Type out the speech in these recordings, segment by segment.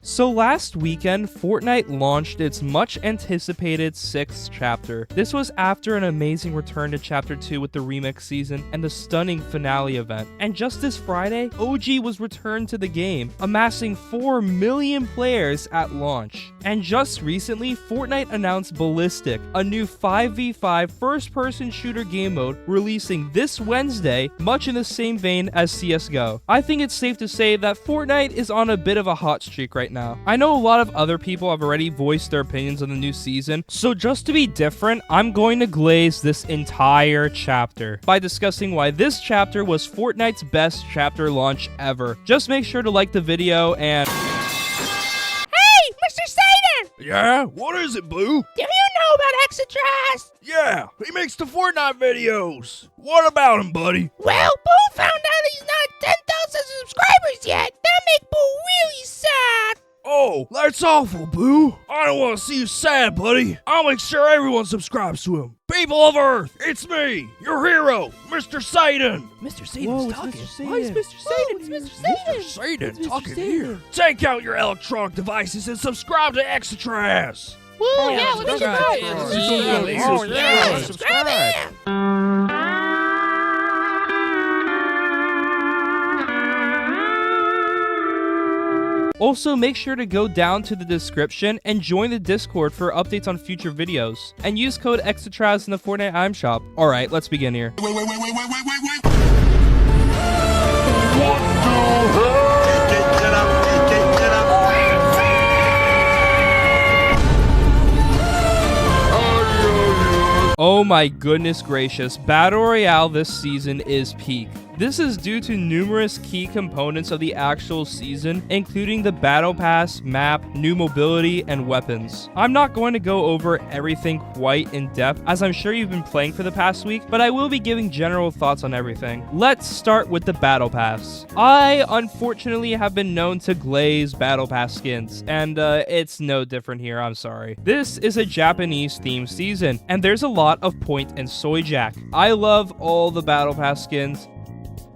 So last weekend, Fortnite launched its much anticipated 6th chapter. This was after an amazing return to chapter 2 with the remix season and the stunning finale event. And just this Friday, OG was returned to the game, amassing 4 million players at launch. And just recently, Fortnite announced Ballistic, a new 5v5 first-person shooter game mode releasing this Wednesday, much in the same vein as CSGO. I think it's safe to say that Fortnite is on a bit of a hot streak right now. I know a lot of other people have already voiced their opinions on the new season, so just to be different, I'm going to glaze this entire chapter by discussing why this chapter was Fortnite's best chapter launch ever. Just make sure to like the video and... Hey, Mr. Satan! Yeah? What is it, Blue? Do you know about Exatrast? Yeah, he makes the Fortnite videos. What about him, buddy? Well, Boo found out he's not 10,000 subscribers yet. That make Boo really sad. Oh, that's awful, Boo. I don't want to see you sad, buddy. I'll make sure everyone subscribes to him. People of Earth, it's me, your hero, Mr. Satan. Mr. Satan's talking. Why is Mr. Satan? It's Mr. Satan. Mr. Satan Mr. talking Satan. here. Take out your electronic devices and subscribe to Exatrast. Woo, yeah, we should Oh, yeah, subscribe it. Also, make sure to go down to the description and join the Discord for updates on future videos. And use code Exatrast in the Fortnite item shop. Alright, let's begin here. Oh my goodness gracious, Battle Royale this season is peak. This is due to numerous key components of the actual season, including the Battle Pass, map, new mobility, and weapons. I'm not going to go over everything quite in depth, as I'm sure you've been playing for the past week, but I will be giving general thoughts on everything. Let's start with the Battle Pass. I, unfortunately, have been known to glaze Battle Pass skins, and it's no different here, I'm sorry. This is a Japanese-themed season, and there's a lot of Point and Soy Jack. I love all the Battle Pass skins,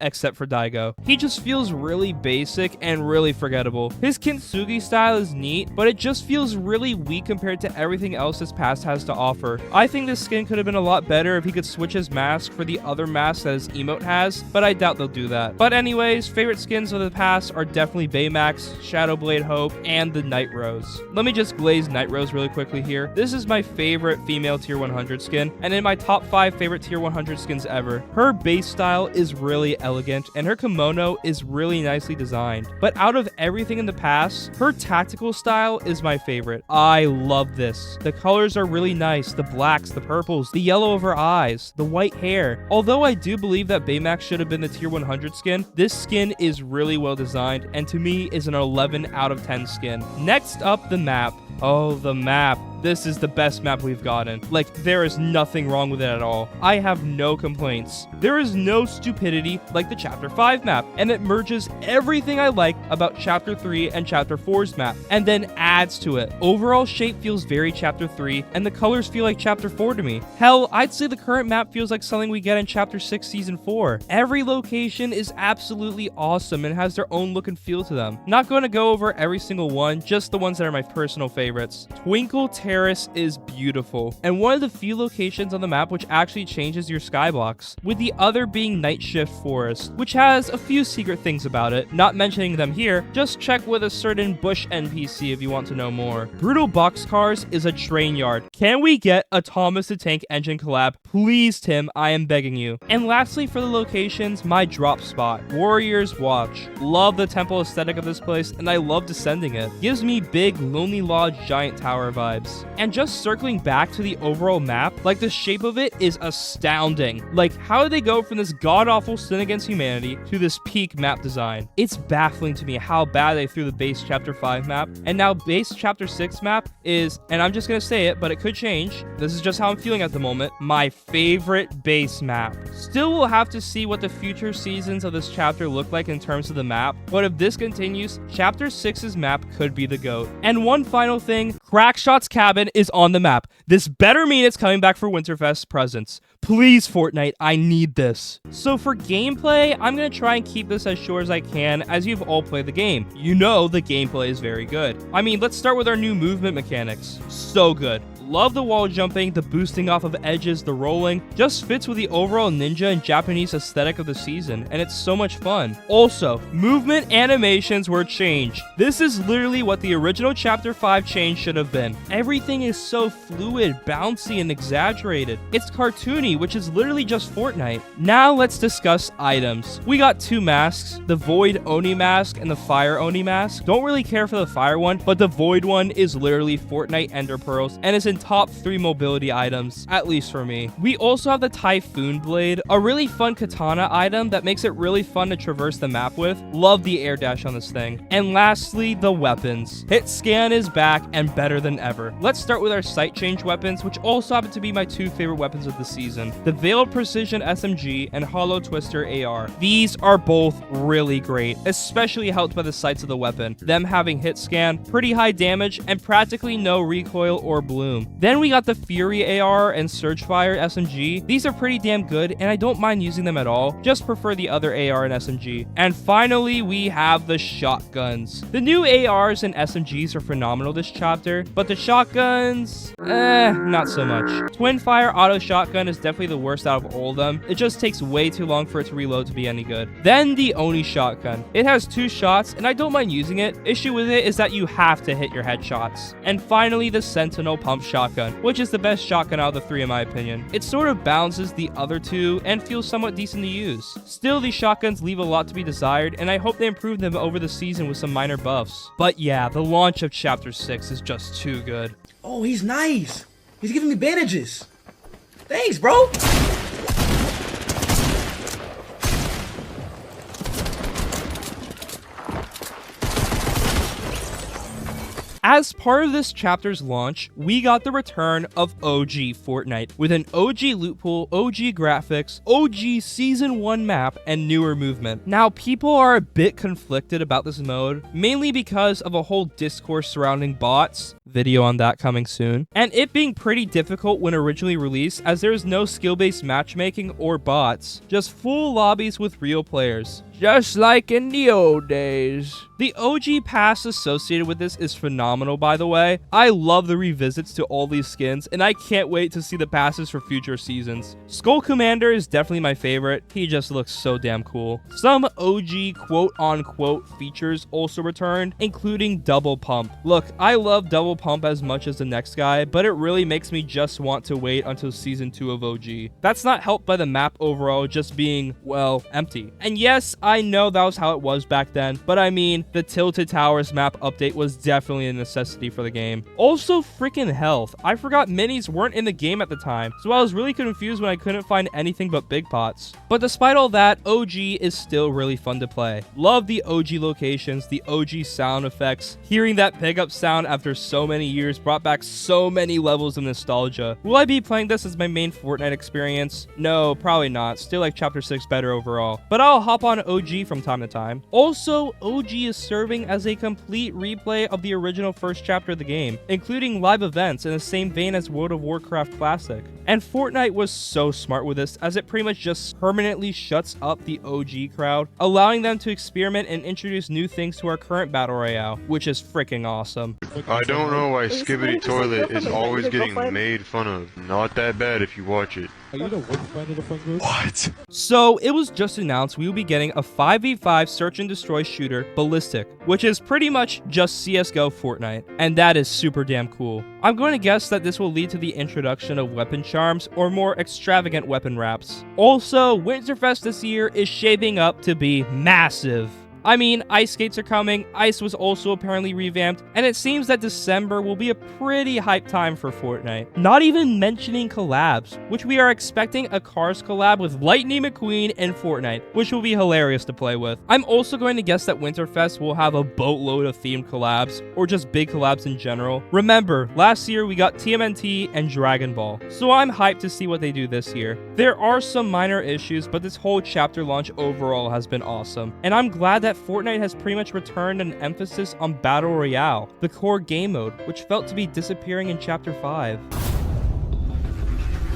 except for Daigo. He just feels really basic and really forgettable. His Kintsugi style is neat, but it just feels really weak compared to everything else this pass has to offer. I think this skin could have been a lot better if he could switch his mask for the other mask that his emote has, but I doubt they'll do that. But anyways, favorite skins of the pass are definitely Baymax, Shadowblade Hope, and the Night Rose. Let me just glaze Night Rose really quickly here. This is my favorite female tier 100 skin, and in my top 5 favorite tier 100 skins ever. Her base style is really elegant, and her kimono is really nicely designed. But out of everything in the pass, her tactical style is my favorite. I love this. The colors are really nice, the blacks, the purples, the yellow of her eyes, the white hair. Although I do believe that Baymax should have been the tier 100 skin, this skin is really well designed, and to me is an 11 out of 10 skin. Next up, the map. Oh, the map. This is the best map we've gotten. Like, there is nothing wrong with it at all. I have no complaints. There is no stupidity like the Chapter 5 map, and it merges everything I like about Chapter 3 and Chapter 4's map, and then adds to it. Overall shape feels very Chapter 3, and the colors feel like Chapter 4 to me. Hell, I'd say the current map feels like something we get in Chapter 6 Season 4. Every location is absolutely awesome and has their own look and feel to them. Not going to go over every single one, just the ones that are my personal favorites. Twinkle Terrace is beautiful, and one of the few locations on the map which actually changes your skybox, with the other being Night Shift Forest, which has a few secret things about it. Not mentioning them here, just check with a certain Bush NPC if you want to know more. Brutal Boxcars is a train yard. Can we get a Thomas the Tank Engine collab? Please, Tim, I am begging you. And lastly, for the locations, my drop spot, Warrior's Watch. Love the temple aesthetic of this place, and I love descending it. Gives me big Lonely Lodge giant tower vibes. And just circling back to the overall map, like the shape of it is astounding. Like, how did they go from this god-awful sin against humanity to this peak map design? It's baffling to me how bad they threw the base Chapter 5 map, and now base Chapter 6 map is, and I'm just gonna say it, but it could change, this is just how I'm feeling at the moment, my favorite base map. Still, we'll have to see what the future seasons of this chapter look like in terms of the map, but if this continues, Chapter 6's map could be the GOAT. And one final thing, Crackshot's cabin is on the map. This better mean it's coming back for Winterfest presents. Please, Fortnite, I need this. So for gameplay, I'm going to try and keep this as short as I can, as you've all played the game. You know the gameplay is very good. I mean, let's start with our new movement mechanics. So good. Love the wall jumping, the boosting off of edges, the rolling. Just fits with the overall ninja and Japanese aesthetic of the season, and it's so much fun. Also, movement animations were changed. This is literally what the original Chapter 5 change should have been. Everything is so fluid, bouncy, and exaggerated. It's cartoony, which is literally just Fortnite. Now let's discuss items. We got 2 masks, the Void Oni mask and the Fire Oni mask. Don't really care for the Fire one, but the Void one is literally Fortnite Ender Pearls, and it's in top 3 mobility items, at least for me. We also have the Typhoon Blade, a really fun katana item that makes it really fun to traverse the map with. Love the air dash on this thing. And lastly, the weapons. Hit scan is back and better than ever. Let's start with our sight change weapons, which also happen to be my 2 favorite weapons of the season. The Veiled Precision SMG and Hollow Twister AR. These are both really great, especially helped by the sights of the weapon. Them having hit scan, pretty high damage, and practically no recoil or bloom. Then we got the Fury AR and Surgefire SMG. These are pretty damn good, and I don't mind using them at all. Just prefer the other AR and SMG. And finally, we have the shotguns. The new ARs and SMGs are phenomenal this chapter, but the shotguns, not so much. Twin Fire Auto Shotgun is definitely the worst out of all of them. It just takes way too long for it to reload to be any good. Then the Oni Shotgun. It has 2 shots, and I don't mind using it. Issue with it is that you have to hit your headshots. And finally, the Sentinel Pump Shotgun, which is the best shotgun out of the 3 in my opinion. It sort of balances the other 2 and feels somewhat decent to use. Still, these shotguns leave a lot to be desired, and I hope they improve them over the season with some minor buffs. But yeah, the launch of Chapter 6 is just too good. Oh, he's nice. He's giving me bandages. Thanks, bro. As part of this chapter's launch, we got the return of OG Fortnite with an OG loot pool, OG graphics, OG Season 1 map, and newer movement. Now, people are a bit conflicted about this mode, mainly because of a whole discourse surrounding bots, video on that coming soon, and it being pretty difficult when originally released as there is no skill-based matchmaking or bots, just full lobbies with real players. Just like in the old days. The OG pass associated with this is phenomenal, by the way. I love the revisits to all these skins, and I can't wait to see the passes for future seasons. Skull Commander is definitely my favorite. He just looks so damn cool. Some OG quote-unquote features also returned, including Double Pump. Look, I love Double Pump as much as the next guy, but it really makes me just want to wait until Season 2 of OG. That's not helped by the map overall just being, well, empty. And yes, I know that was how it was back then, but I mean, the Tilted Towers map update was definitely a necessity for the game. Also, freaking health. I forgot minis weren't in the game at the time, so I was really confused when I couldn't find anything but big pots. But despite all that, OG is still really fun to play. Love the OG locations, the OG sound effects. Hearing that pickup sound after so many years brought back so many levels of nostalgia. Will I be playing this as my main Fortnite experience? No, probably not. Still like Chapter 6 better overall. But I'll hop on OG from time to time. Also, OG is serving as a complete replay of the original first chapter of the game, including live events in the same vein as World of Warcraft Classic. And Fortnite was so smart with this, as it pretty much just permanently shuts up the OG crowd, allowing them to experiment and introduce new things to our current Battle Royale, which is freaking awesome. I don't know why Skibbity Toilet is always getting made fun of. Not that bad if you watch it. Are you the worst fan of the fun group? What? So, it was just announced we will be getting a 5v5 search and destroy shooter, Ballistic, which is pretty much just CSGO Fortnite, and that is super damn cool. I'm going to guess that this will lead to the introduction of weapon charms or more extravagant weapon wraps. Also, Winterfest this year is shaping up to be massive. I mean, ice skates are coming, ice was also apparently revamped, and it seems that December will be a pretty hype time for Fortnite. Not even mentioning collabs, which we are expecting a Cars collab with Lightning McQueen and Fortnite, which will be hilarious to play with. I'm also going to guess that Winterfest will have a boatload of themed collabs, or just big collabs in general. Remember, last year we got TMNT and Dragon Ball, so I'm hyped to see what they do this year. There are some minor issues, but this whole chapter launch overall has been awesome, and I'm glad that that Fortnite has pretty much returned an emphasis on Battle Royale, the core game mode, which felt to be disappearing in Chapter 5.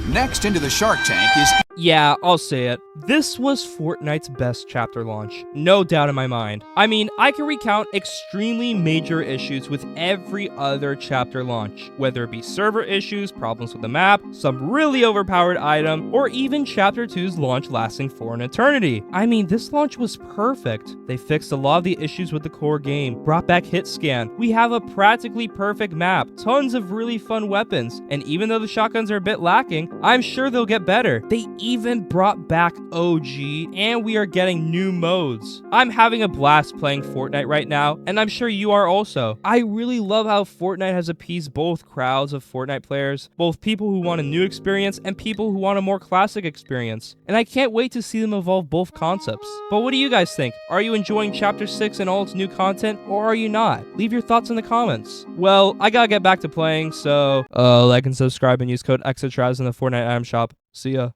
Next into the Shark Tank is... Yeah, I'll say it. This was Fortnite's best chapter launch. No doubt in my mind. I mean, I can recount extremely major issues with every other chapter launch, whether it be server issues, problems with the map, some really overpowered item, or even Chapter 2's launch lasting for an eternity. I mean, this launch was perfect. They fixed a lot of the issues with the core game, brought back hit scan, we have a practically perfect map, tons of really fun weapons, and even though the shotguns are a bit lacking, I'm sure they'll get better. They even brought back OG, and we are getting new modes. I'm having a blast playing Fortnite right now, and I'm sure you are also. I really love how Fortnite has appeased both crowds of Fortnite players, both people who want a new experience and people who want a more classic experience, and I can't wait to see them evolve both concepts. But what do you guys think? Are you enjoying Chapter 6 and all its new content, or are you not? Leave your thoughts in the comments. Well, I gotta get back to playing, so like and subscribe and use code EXTRATRAS in the Fortnite item shop. See ya.